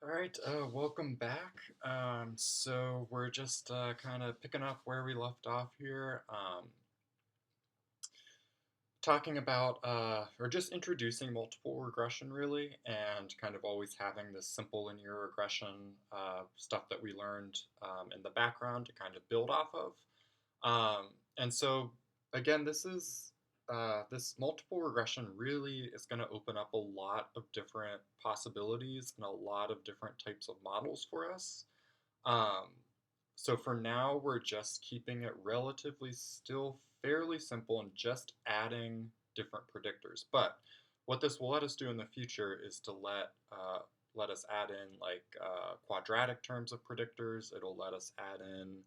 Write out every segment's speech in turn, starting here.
All right, welcome back. So we're just kind of picking up where we left off here, talking about or just introducing multiple regression really, and kind of always having this simple linear regression stuff that we learned in the background to kind of build off of. And so again, this multiple regression really is going to open up a lot of different possibilities and a lot of different types of models for us. Um, so for now, we're just keeping it relatively still fairly simple and just adding different predictors. But what this will let us do in the future is to let us add in like quadratic terms of predictors. It'll let us add in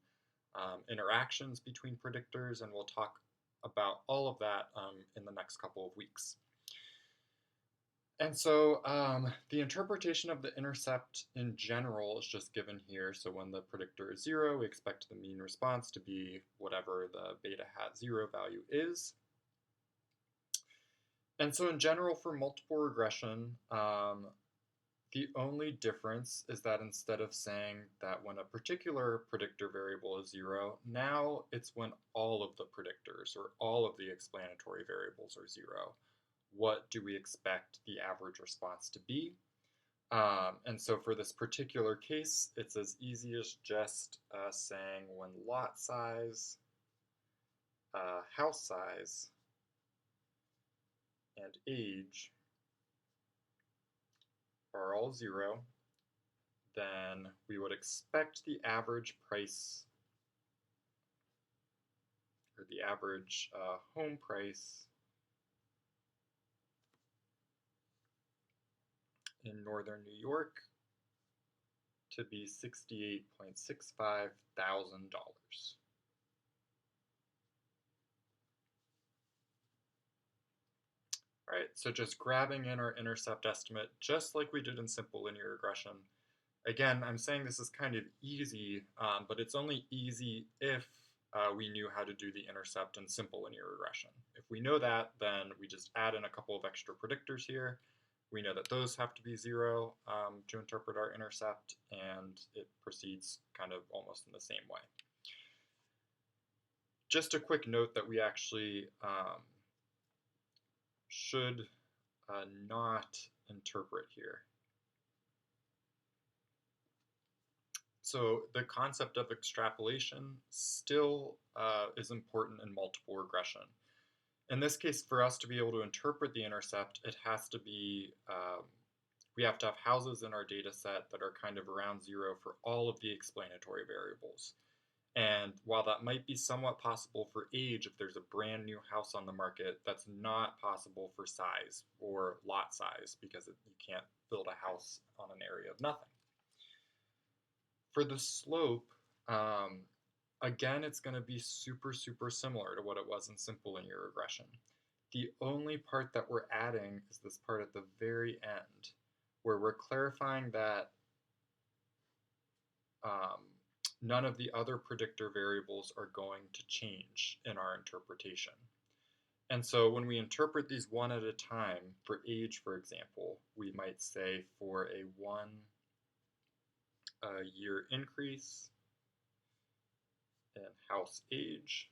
interactions between predictors, and we'll talk about all of that in the next couple of weeks. And so the interpretation of the intercept in general is just given here. So when the predictor is 0, we expect the mean response to be whatever the beta hat 0 value is. And so in general, for multiple regression, the only difference is that instead of saying that when a particular predictor variable is 0, now it's when all of the predictors or all of the explanatory variables are 0. What do we expect the average response to be? And so for this particular case, it's as easy as just saying when lot size, house size, and age are all 0, then we would expect the average price or the average home price in northern New York to be $68,650,000. All right, so just grabbing in our intercept estimate, just like we did in simple linear regression. Again, I'm saying this is kind of easy, but it's only easy if we knew how to do the intercept in simple linear regression. If we know that, then we just add in a couple of extra predictors here. We know that those have to be 0 to interpret our intercept, and it proceeds kind of almost in the same way. Just a quick note that we actually should not interpret here. So the concept of extrapolation still is important in multiple regression. In this case, for us to be able to interpret the intercept, it has to be, we have to have houses in our data set that are kind of around 0 for all of the explanatory variables. And while that might be somewhat possible for age, if there's a brand new house on the market, that's not possible for size or lot size because you can't build a house on an area of nothing. For the slope, again, it's going to be super, super similar to what it was in simple linear regression. The only part that we're adding is this part at the very end, where we're clarifying that none of the other predictor variables are going to change in our interpretation. And so when we interpret these one at a time, for age, for example, we might say for a 1 year increase in house age,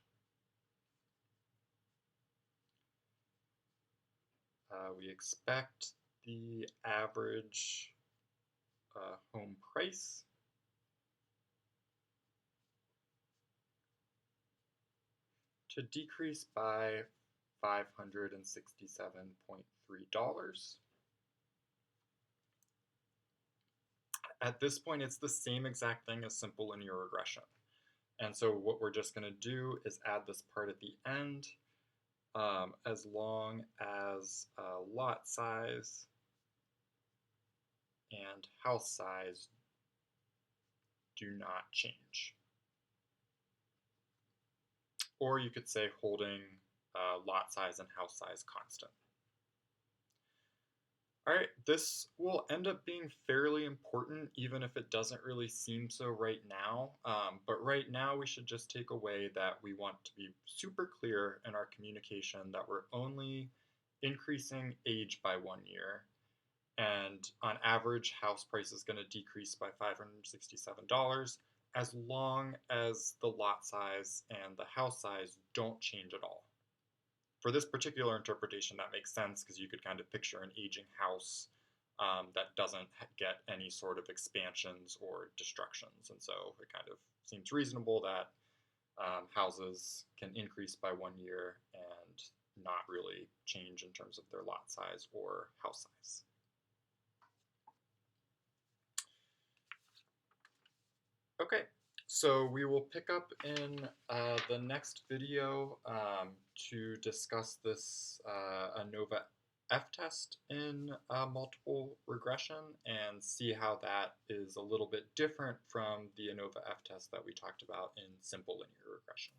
we expect the average home price to decrease by $567.3. At this point, it's the same exact thing as simple linear regression. And so what we're just going to do is add this part at the end, as long as lot size and house size do not change. Or you could say holding lot size and house size constant. All right, this will end up being fairly important, even if it doesn't really seem so right now. But right now, we should just take away that we want to be super clear in our communication that we're only increasing age by 1 year, And on average, house price is going to decrease by $567 as long as the lot size and the house size don't change at all. For this particular interpretation, that makes sense because you could kind of picture an aging house that doesn't get any sort of expansions or destructions. And so it kind of seems reasonable that houses can increase by 1 year and not really change in terms of their lot size or house size. Okay, so we will pick up in the next video to discuss this ANOVA F-test in multiple regression and see how that is a little bit different from the ANOVA F-test that we talked about in simple linear regression.